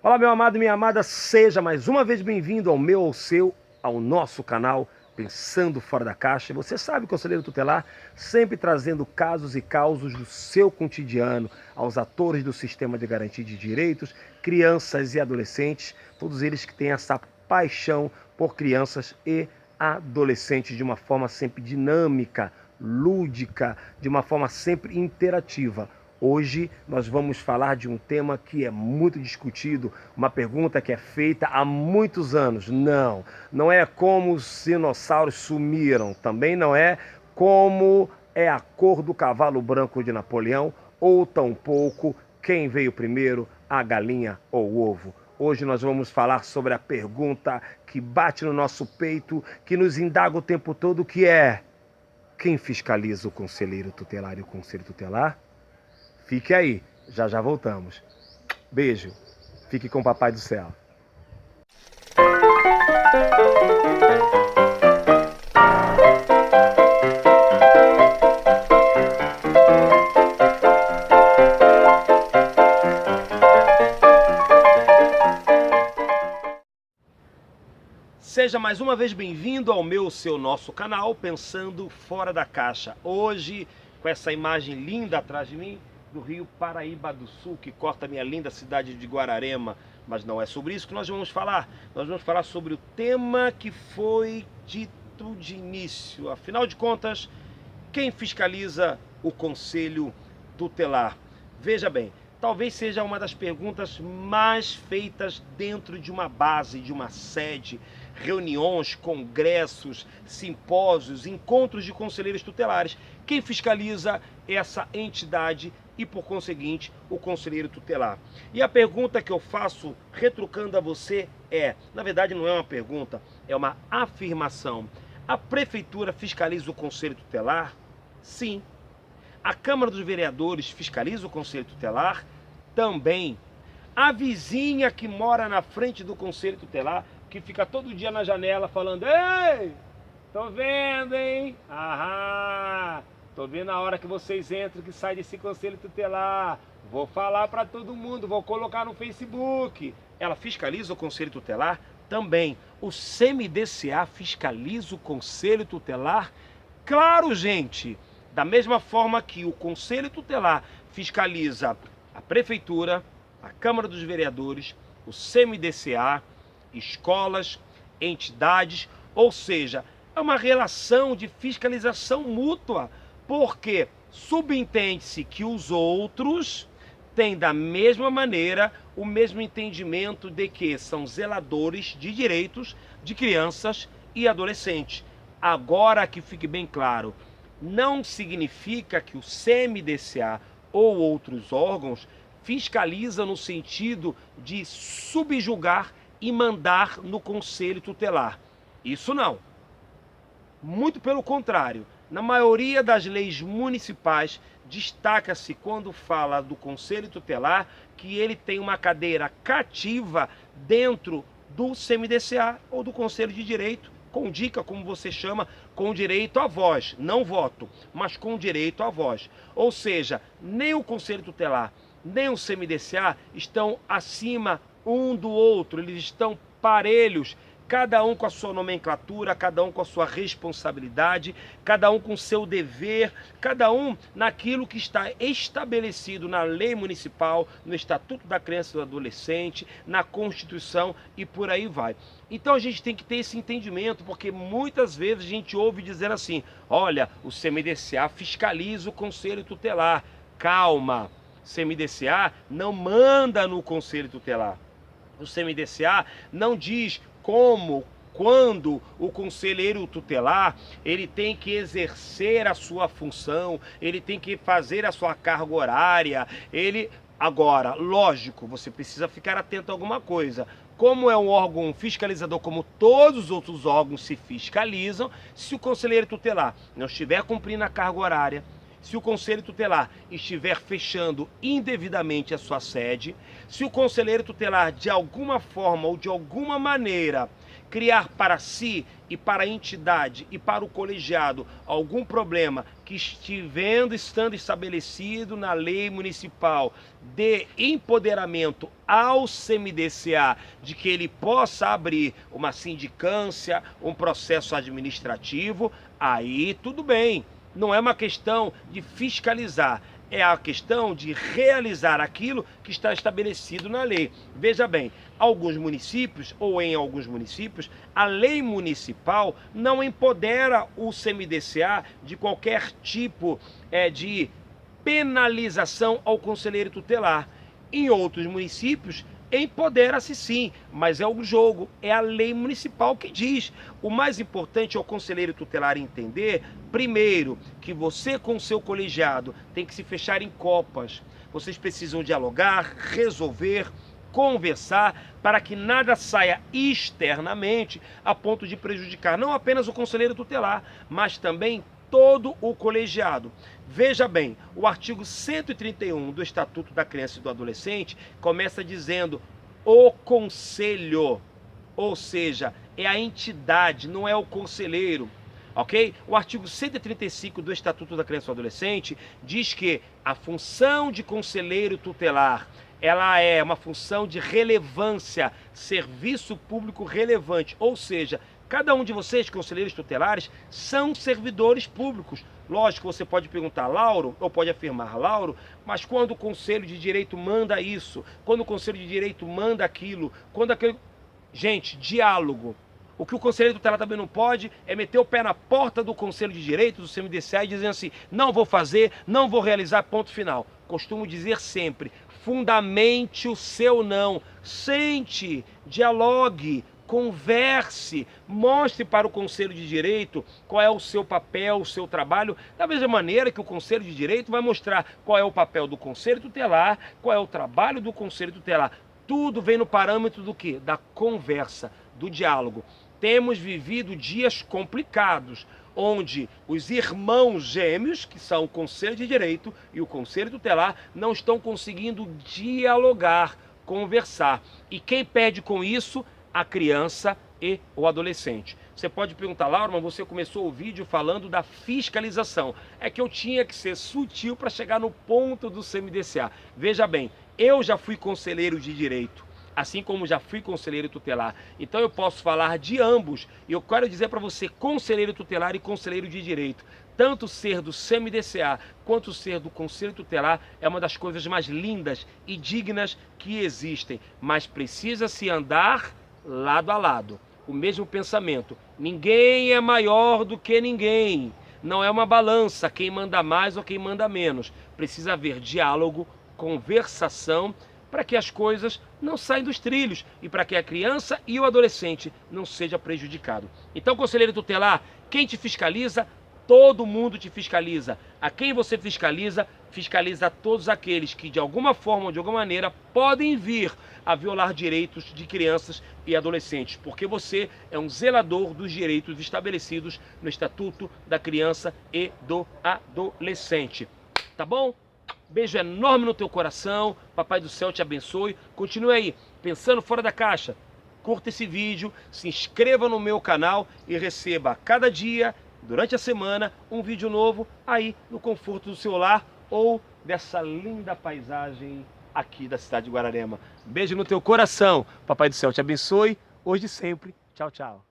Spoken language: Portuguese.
Olá, meu amado e minha amada, seja mais uma vez bem-vindo ao meu, ao seu, ao nosso canal Pensando Fora da Caixa. Você sabe, Conselheiro Tutelar, sempre trazendo casos e causos do seu cotidiano aos atores do sistema de garantia de direitos, crianças e adolescentes, todos eles que têm essa paixão por crianças e adolescentes de uma forma sempre dinâmica, lúdica, de uma forma sempre interativa. Hoje nós vamos falar de um tema que é muito discutido, uma pergunta que é feita há muitos anos. Não é como os dinossauros sumiram, também não é como é a cor do cavalo branco de Napoleão, ou tampouco quem veio primeiro, a galinha ou o ovo. Hoje nós vamos falar sobre a pergunta que bate no nosso peito, que nos indaga o tempo todo, que é: quem fiscaliza o conselheiro tutelar e o conselho tutelar? Fique aí, já já voltamos. Beijo, fique com o Papai do Céu. Seja mais uma vez bem-vindo ao meu, seu, nosso canal Pensando Fora da Caixa. Hoje, com essa imagem linda atrás de mim, do Rio Paraíba do Sul, que corta a minha linda cidade de Guararema. Mas não é sobre isso que nós vamos falar. Nós vamos falar sobre o tema que foi dito de início. Afinal de contas, quem fiscaliza o Conselho Tutelar? Veja bem, talvez seja uma das perguntas mais feitas dentro de uma base, de uma sede, reuniões, congressos, simpósios, encontros de conselheiros tutelares. Quem fiscaliza essa entidade e, por conseguinte, o conselheiro tutelar? E a pergunta que eu faço, retrucando a você, na verdade não é uma pergunta, é uma afirmação. A prefeitura fiscaliza o conselho tutelar? Sim. A Câmara dos Vereadores fiscaliza o conselho tutelar? Também. A vizinha que mora na frente do conselho tutelar, que fica todo dia na janela falando: ei, tô vendo, hein? Aham, tô vendo a hora que vocês entram, que saem desse conselho tutelar. Vou falar para todo mundo, vou colocar no Facebook. Ela fiscaliza o conselho tutelar? Também. O CMDCA fiscaliza o conselho tutelar? Claro, gente! Da mesma forma que o conselho tutelar fiscaliza a prefeitura, a Câmara dos Vereadores, o CMDCA, escolas, entidades, ou seja, é uma relação de fiscalização mútua, porque subentende-se que os outros têm da mesma maneira o mesmo entendimento de que são zeladores de direitos de crianças e adolescentes. Agora que fique bem claro, não significa que o CMDCA ou outros órgãos fiscalizam no sentido de subjugar e mandar no conselho tutelar. Isso não. Muito pelo contrário. Na maioria das leis municipais, destaca-se quando fala do conselho tutelar que ele tem uma cadeira cativa dentro do CMDCA ou do Conselho de Direito, com dica, como você chama, com direito à voz, não voto, mas com direito à voz. Ou seja, nem o Conselho Tutelar, nem o CMDCA estão acima um do outro, eles estão parelhos, cada um com a sua nomenclatura, cada um com a sua responsabilidade, cada um com o seu dever, cada um naquilo que está estabelecido na lei municipal, no Estatuto da Criança e do Adolescente, na Constituição e por aí vai. Então a gente tem que ter esse entendimento, porque muitas vezes a gente ouve dizer assim: olha, o CMDCA fiscaliza o Conselho Tutelar. Calma, o CMDCA não manda no Conselho Tutelar. O CMDCA não diz como, quando o conselheiro tutelar ele tem que exercer a sua função, ele tem que fazer a sua carga horária, Agora, lógico, você precisa ficar atento a alguma coisa. Como é um órgão fiscalizador, como todos os outros órgãos se fiscalizam, se o conselheiro tutelar não estiver cumprindo a carga horária, se o conselho tutelar estiver fechando indevidamente a sua sede, se o conselheiro tutelar de alguma forma ou de alguma maneira criar para si e para a entidade e para o colegiado algum problema que estando estabelecido na lei municipal de empoderamento ao CMDCA, de que ele possa abrir uma sindicância, um processo administrativo, aí tudo bem. Não é uma questão de fiscalizar, é a questão de realizar aquilo que está estabelecido na lei. Veja bem, alguns municípios, ou em alguns municípios, a lei municipal não empodera o CMDCA de qualquer tipo de penalização ao conselheiro tutelar. Em outros municípios, empodera-se sim, mas é o jogo, é a lei municipal que diz. O mais importante é o conselheiro tutelar entender, primeiro, que você com o seu colegiado tem que se fechar em copas. Vocês precisam dialogar, resolver, conversar, para que nada saia externamente a ponto de prejudicar não apenas o conselheiro tutelar, mas também todo o colegiado. Veja bem, o artigo 131 do Estatuto da Criança e do Adolescente começa dizendo o conselho, ou seja, é a entidade, não é o conselheiro, ok? O artigo 135 do Estatuto da Criança e do Adolescente diz que a função de conselheiro tutelar, ela é uma função de relevância, serviço público relevante, ou seja, cada um de vocês, conselheiros tutelares, são servidores públicos. Lógico, você pode perguntar, Lauro, ou pode afirmar, Lauro, mas quando o Conselho de Direito manda isso, quando o Conselho de Direito manda aquilo, quando aquele... Gente, diálogo. O que o conselheiro tutelar também não pode é meter o pé na porta do Conselho de Direito, do CMDCA, e dizer assim, não vou fazer, não vou realizar, ponto final. Costumo dizer sempre, fundamente o seu não, sente, dialogue, converse, mostre para o Conselho de Direito qual é o seu papel, o seu trabalho, da mesma maneira que o Conselho de Direito vai mostrar qual é o papel do Conselho Tutelar, qual é o trabalho do Conselho Tutelar. Tudo vem no parâmetro do quê? Da conversa, do diálogo. Temos vivido dias complicados, onde os irmãos gêmeos, que são o Conselho de Direito e o Conselho Tutelar, não estão conseguindo dialogar, conversar. E quem perde com isso? A criança e o adolescente. Você pode perguntar, Laura, mas você começou o vídeo falando da fiscalização. É que eu tinha que ser sutil para chegar no ponto do CMDCA. Veja bem, eu já fui conselheiro de direito, assim como já fui conselheiro tutelar. Então eu posso falar de ambos. E eu quero dizer para você, conselheiro tutelar e conselheiro de direito, tanto ser do CMDCA quanto ser do Conselho Tutelar é uma das coisas mais lindas e dignas que existem. Mas precisa se andar lado a lado, o mesmo pensamento. Ninguém é maior do que ninguém. Não é uma balança, quem manda mais ou quem manda menos. Precisa haver diálogo, conversação, para que as coisas não saiam dos trilhos e para que a criança e o adolescente não seja prejudicado. Então, conselheiro tutelar, quem te fiscaliza? Todo mundo te fiscaliza. A quem você fiscaliza, fiscaliza a todos aqueles que de alguma forma ou de alguma maneira podem vir a violar direitos de crianças e adolescentes, porque você é um zelador dos direitos estabelecidos no Estatuto da Criança e do Adolescente. Tá bom? Beijo enorme no teu coração, Papai do Céu te abençoe. Continue aí, pensando fora da caixa. Curta esse vídeo, se inscreva no meu canal e receba a cada dia, durante a semana, um vídeo novo aí no conforto do seu lar ou dessa linda paisagem aqui da cidade de Guararema. Beijo no teu coração, Papai do Céu te abençoe, hoje e sempre. Tchau, tchau.